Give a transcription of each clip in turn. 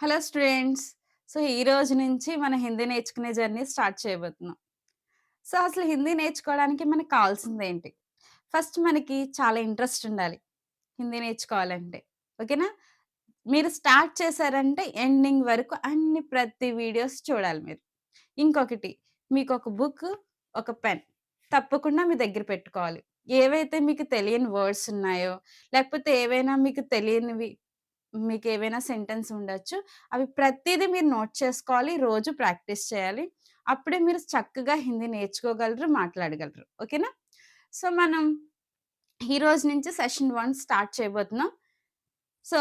Hello students. So, ఈ రోజు నుంచి మన హిందీ నేర్చుకునే జర్నీ స్టార్ట్ చేయబోతున్నాం. సో, అసలు హిందీ నేర్చుకోవడానికి మనకు కావాల్సిందేంటి? ఫస్ట్ మనకి చాలా ఇంట్రెస్ట్ ఉండాలి హిందీ నేర్చుకోవాలంటే. ఓకేనా? మీరు స్టార్ట్ చేశారంటే ఎండింగ్ వరకు ప్రతి వీడియోస్ చూడాలి మీరు. ఇంకొకటి మీకొక బుక్, ఒక పెన్ తప్పకుండా మీ దగ్గర పెట్టుకోవాలి. ఏవైతే మీకు తెలియని వర్డ్స్ ఉన్నాయో, లేకపోతే ఏవైనా మీకు తెలియనివి మీకేవైనా సెంటెన్స్ ఉండొచ్చు. అవి ప్రతీదీ మీరు నోట్ చేసుకోవాలి. రోజు ప్రాక్టీస్ చేయాలి. అప్పుడే మీరు చక్కగా హిందీ నేర్చుకోగలరు, మాట్లాడగలరు. ఓకేనా? సో, మనం ఈ రోజు నుంచి సెషన్ 1 స్టార్ట్ చేయబోతున్నాం. సో,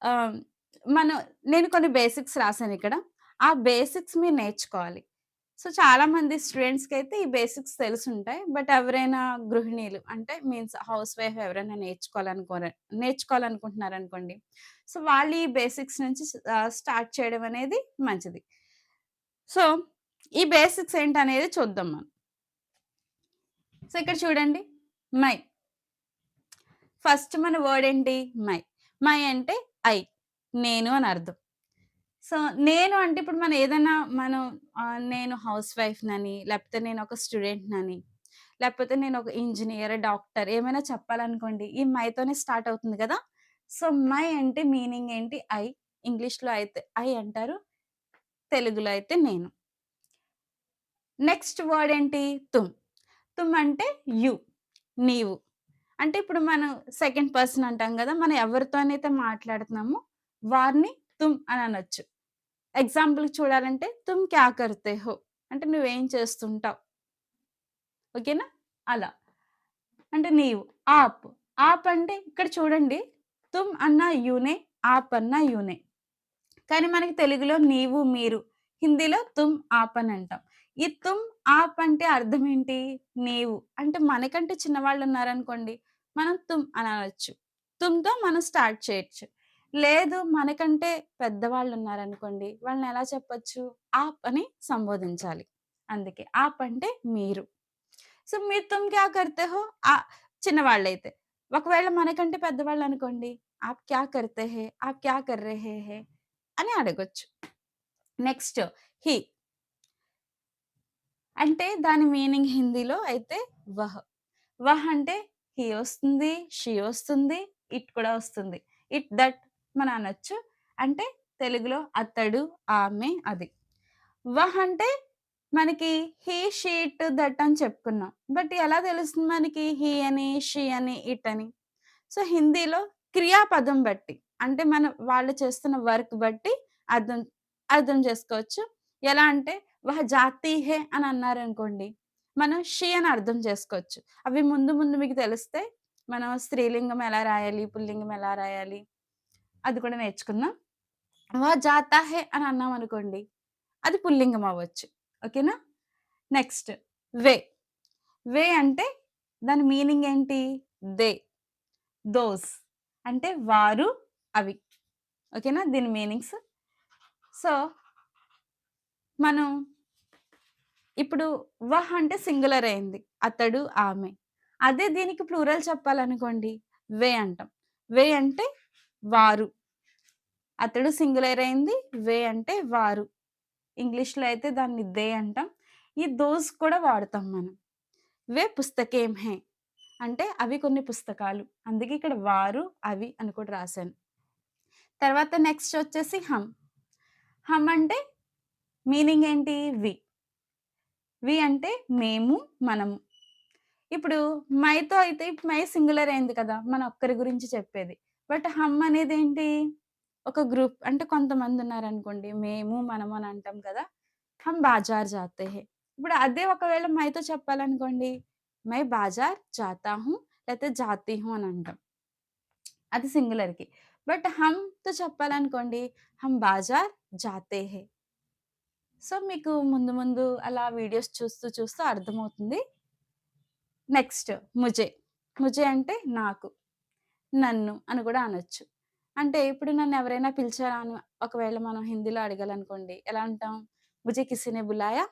ఆహ్, మనం నేను కొన్ని బేసిక్స్ రాసానిక్కడ. ఆ బేసిక్స్ మీరు నేర్చుకోవాలి. సో, చాలామంది స్టూడెంట్స్‌కైతే ఈ బేసిక్స్ తెలిసుంటాయి. బట్ ఎవరైనా గృహిణీలు అంటే మీన్స్ హౌస్ వైఫ్ ఎవరైనా నేర్చుకోవాలనుకుంటున్నారనుకోండి. సో, వాళ్ళు ఈ బేసిక్స్ నుంచి స్టార్ట్ చేయడం అనేది మంచిది. సో, ఈ బేసిక్స్ ఏంటనేది చూద్దాం మనం. సో, ఇక్కడ చూడండి. మై. ఫస్ట్ మన వర్డ్ ఏంటి? మై. మై అంటే ఐ. నేను అని అర్థం. సో, నేను అంటే ఇప్పుడు మనం ఏదైనా మనం నేను హౌస్ వైఫ్‌నని, లేకపోతే నేనొక స్టూడెంట్‌నని, లేకపోతే నేనొక ఇంజినీర్, డాక్టర్ ఏమైనా చెప్పాలనుకోండి. ఈ మైతోనే స్టార్ట్ అవుతుంది గదా! సో, మై అంటే మీనింగ్ ఏంటి? ఐ. ఇంగ్లీష్‌లో అయితే ఐ అంటారు. తెలుగులో అయితే నేను. నెక్స్ట్ వర్డ్ ఏంటి? తుమ్. తుమ్ అంటే యు. నీవు. అంటే ఇప్పుడు మనం సెకండ్ పర్సన్ అంటాం గదా! మనం ఎవరితోనైతే మాట్లాడుతున్నామో వారిని తుమ్ అని అనొచ్చు. ఎగ్జాంపుల్‌కి చూడాలంటే తుమ్ క్యా కర్తే హో? అంటే నువ్వేం చేస్తుంటావు? ఓకేనా? అలా. అంటే నీవు. ఆప్. ఆప్ అంటే ఇక్కడ చూడండి. తుమ్ అన్నా యూనే, ఆప్ అన్నా యూనే. కానీ మనకి తెలుగులో నీవు, మీరు. హిందీలో తుమ్, ఆప్ అని అంటాం. ఈ తుమ్, ఆప్ అంటే అర్థం ఏంటి? నీవు. అంటే మనకంటే చిన్నవాళ్ళున్నారనుకోండి, మనం తుమ్ అని అనొచ్చు. తుమ్‌తో మనం స్టార్ట్ చేయొచ్చు. లేదు మనకంటే పెద్దవాళ్ళున్నారనుకోండి, వాళ్ళని ఎలా చెప్పొచ్చు? ఆప్ అని సంబోధించాలి. అందుకే ఆప్ అంటే మీరు. సో, మీరు తుమ్ క్యా కర్తే హో? చిన్నవాళ్ళైతే. ఒకవేళ మనకంటే పెద్దవాళ్ళనుకోండి, ఆప్ క్యా కర్తే హై? ఆప్ క్యా కర్ రహే హై? అని అడగొచ్చు. నెక్స్ట్ హి. అంటే దాని మీనింగ్ హిందీలో అయితే వహ్. వహ్ అంటే హి వస్తుంది, షీ వస్తుంది, ఇట్ కూడా వస్తుంది. ఇట్, దట్ మనం అనొచ్చు. అంటే తెలుగులో అతడు, ఆమె, అది. వహ్ అంటే మనకి హి, షీ, ఇట్, దట్ అని చెప్పుకున్నాం. బట్ ఎలా తెలుస్తుంది మనకి హి అని, షీ అని, ఇట్ అని? సో, హిందీలో క్రియాపదం బట్టి అంటే వాళ్ళు చేస్తున్న వర్క్ బట్టి అర్థం అర్థం చేసుకోవచ్చు. ఎలా అంటే వహ్ జాతీ హై అని అన్నారనుకోండి, మనం షీ అని అర్థం చేసుకోవచ్చు. అవి ముందు ముందు మీకు తెలిస్తే మనం స్త్రీలింగం ఎలా రాయాలి, పుల్లింగం ఎలా రాయాలి అది కూడా నేర్చుకుందాం. వహ్ జాతా హై అని అన్నామనుకోండి, అది పుల్లింగం అవ్వచ్చు. ఓకేనా? నెక్స్ట్ వే. వే అంటే దాని మీనింగ్ ఏంటి? దే. దోస్ అంటే వారు, అవి. ఓకేనా? దీని మీనింగ్స్. సో, మనం ఇప్పుడు వహ్ అంటే సింగులర్ అయింది. అతడు, ఆమె. అదే దీనికి ప్లూరల్ చెప్పాలనుకోండి వే అంటాం. వే అంటే వారు. అతడు సింగులర్ అయింది. వే అంటే వారు. ఇంగ్లీష్‌లో అయితే దాన్ని దే అంటాం. ఈ దోస్ కూడా వాడతాం మనం. వే పుస్తకేం హై అంటే అవి కొన్ని పుస్తకాలు. అందుకే ఇక్కడ వారు, అవి అని కూడా రాసాను. తర్వాత నెక్స్ట్ వచ్చేసి హమ్. హమ్ అంటే మీనింగ్ ఏంటి? వి. వి అంటే మేము, మనము. ఇప్పుడు మైతో అయితే ఇప్పుడు మై సింగులర్ అయింది కదా! మన ఒక్కరి గురించి చెప్పేది. బట్ హమ్ అనేదేంటి? ఒక గ్రూప్ అంటే కొంతమందున్నారనుకోండి. మేము, మనము అని అంటాం కదా! హమ్ బాజార్ జాతే హై. ఇప్పుడు అదే ఒకవేళ మైతో చెప్పాలనుకోండి. మై బాజార్ జాతా హూ లేతే జాతీ హూ అని అంటాం. అది సింగులర్‌కి. బట్ హమ్‌తో చెప్పాలనుకోండి. హమ్ బాజార్ జాతే హై. సో, మీకు ముందు ముందు అలా వీడియోస్ చూస్తూ చూస్తూ అర్థమవుతుంది. నెక్స్ట్ ముజే. ముజే అంటే నాకు, నన్ను అని కూడా అనొచ్చు. అంటే ఇప్పుడు నన్నెవరైనా పిలిచారా అని ఒకవేళ మనం హిందీలో అడగాలనుకోండి. ఎలా అంటాం? ముజే కిసీనే బులాయా?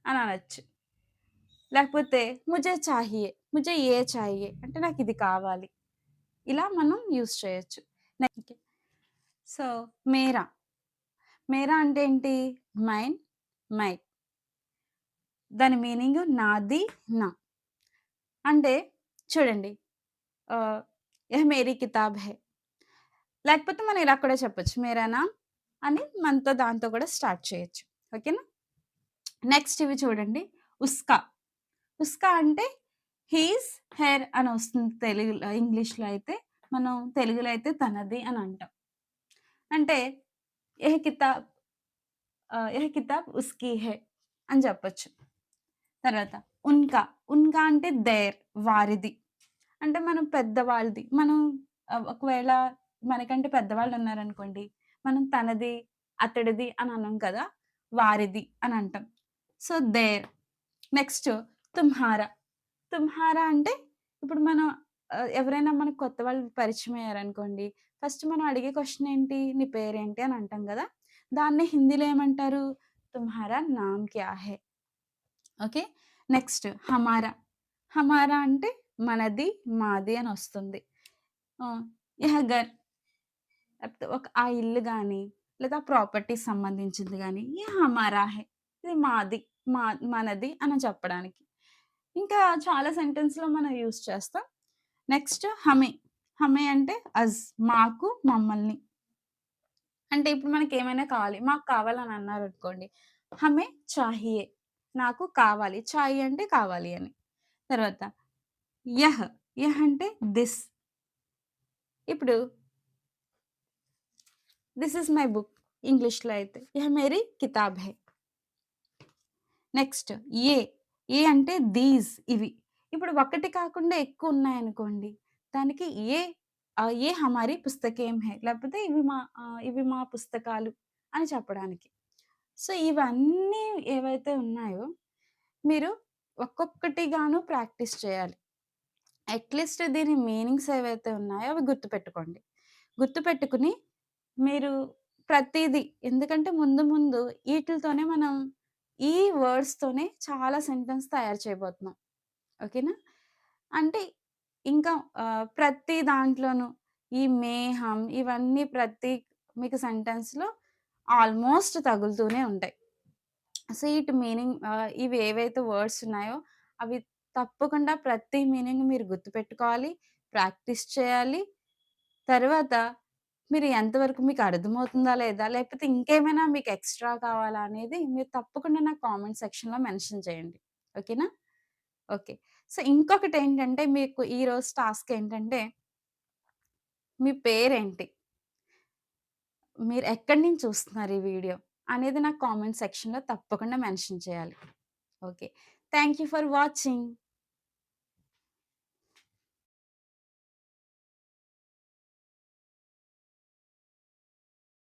అని అనొచ్చు. లేకపోతే ముజే చాహియే, ముజే యే చాహియే అంటే నాకిది కావాలి. ఇలా మనం యూజ్ చేయొచ్చు. నెక్స్ట్ సో, మేరా. మేరా అంటే ఏంటి? Mine, my. దాని మీనింగ్ నాది, నా. అంటే చూడండి ఆహ్, యహ్ మేరీ కితాబ్ హై. లేకపోతే మనం ఇలా కూడా చెప్పొచ్చు. మేరా నామ్ అని మనతో దాంతో కూడా స్టార్ట్ చేయొచ్చు. ఓకేనా? నెక్స్ట్ ఇవి చూడండి. ఉస్కా. ఉస్కా అంటే హీస్, హెర్ అని వస్తుంది తెలుగులో. ఇంగ్లీష్‌లో అయితే మనం తెలుగులో అయితే తనది అని అంటాం. అంటే యహ్ కితాబ్ యహ్ కితాబ్ ఉస్కీ హై అని చెప్పొచ్చు. తర్వాత ఉన్కా. ఉన్కా అంటే దేర్ వారిది. అంటే మనం పెద్దవాళ్ళది. మనం ఒకవేళ మనకంటే పెద్దవాళ్ళున్నారనుకోండి, మనం తనది, అతడిది అని అనం కదా! వారిది అని అంటాం. So, there. నెక్స్ట్ తుమ్హారా. తుమ్హారా అంటే ఇప్పుడు మనం ఎవరైనా మనకు కొత్త వాళ్ళు పరిచయం అయ్యారనుకోండి, ఫస్ట్ మనం అడిగే క్వెషన్ ఏంటి? నీ పేరేంటి? అని అంటాం గదా! దాన్ని హిందీలో ఏమంటారు? తుమ్హారా నామ్ క్యా హై? ఓకే. నెక్స్ట్ హమారా. హమారా అంటే మనది, మాది అనొస్తుంది. ఆహ్, యహ్ ఘర్ లేకపోతే ఆ ఇల్లు గాని, లేదా ప్రాపర్టీకి సంబంధించింది గాని, యే హమారా హై. ఇది మాది, మా మనది అని చెప్పడానికి. ఇంకా చాలా సెంటెన్స్‌లో మనం యూజ్ చేస్తాం. నెక్స్ట్ హమే. హమే అంటే అజ్ మాకు, మమ్మల్ని. అంటే ఇప్పుడు మనకేమైనా కావాలి. మాకు కావాలని అన్నారనుకోండి. హమే చాహియే. నాకు కావాలి. చాయి అంటే కావాలి అని. తర్వాత యహ్. యహ్ అంటే దిస్. ఇప్పుడు దిస్ ఈస్ మై బుక్ ఇంగ్లీష్‌లో అయితే. యహ్ మేరీ కితాబ్ హై. నెక్స్ట్ ఏ. ఏ అంటే దీస్ ఇవి. ఇప్పుడు ఒకటి కాకుండా ఎక్కువున్నాయనుకోండి. దానికి ఏ ఏ హమారీ పుస్తకేం హై. లేకపోతే ఇవి మా పుస్తకాలు అని చెప్పడానికి. సో, ఇవన్నీ ఏవైతే ఉన్నాయో మీరు ఒక్కొక్కటిగాను ప్రాక్టీస్ చేయాలి. అట్‌లీస్ట్ దీని మీనింగ్స్ ఏవైతే ఉన్నాయో అవి గుర్తుపెట్టుకోండి. గుర్తుపెట్టుకొని మీరు ప్రతీదీ ఎందుకంటే ముందు ముందు ఈటిలతోనే మనం ఈ వర్డ్స్‌తోనే చాలా సెంటెన్స్ తయారు చేయబోతున్నాం. ఓకేనా? అంటే ఇంకా ప్రతి దాంట్లోనూ ఈ మే, హమ్ ఇవన్నీ ప్రతి మీకు సెంటెన్స్‌లో ఆల్‌మోస్ట్ తగులుతూనే ఉంటాయి. సో, ఈటి మీనింగ్ ఇవి ఏవైతే వర్డ్స్ ఉన్నాయో అవి తప్పకుండా ప్రతి మీనింగ్ మీరు గుర్తుపెట్టుకోవాలి. ప్రాక్టీస్ చేయాలి. తర్వాత మీరు ఎంతవరకు మీకు అర్థమవుతుందా లేదా? లేకపోతే ఇంకేమైనా మీకు ఎక్స్‌ట్రా కావాలా అనేది మీరు తప్పకుండా నాకు కామెంట్ సెక్షన్‌లో మెన్షన్ చేయండి. ఓకేనా? ఓకే. సో, ఇంకొకటేంటంటే మీకు ఈరోజు టాస్క్ ఏంటంటే మీ పేరేంటి? మీరు ఎక్కడి నుంచి చూస్తున్నారు ఈ వీడియో? అనేది నాకు కామెంట్ సెక్షన్‌లో తప్పకుండా మెన్షన్ చేయాలి. Okay. Thank you for watching.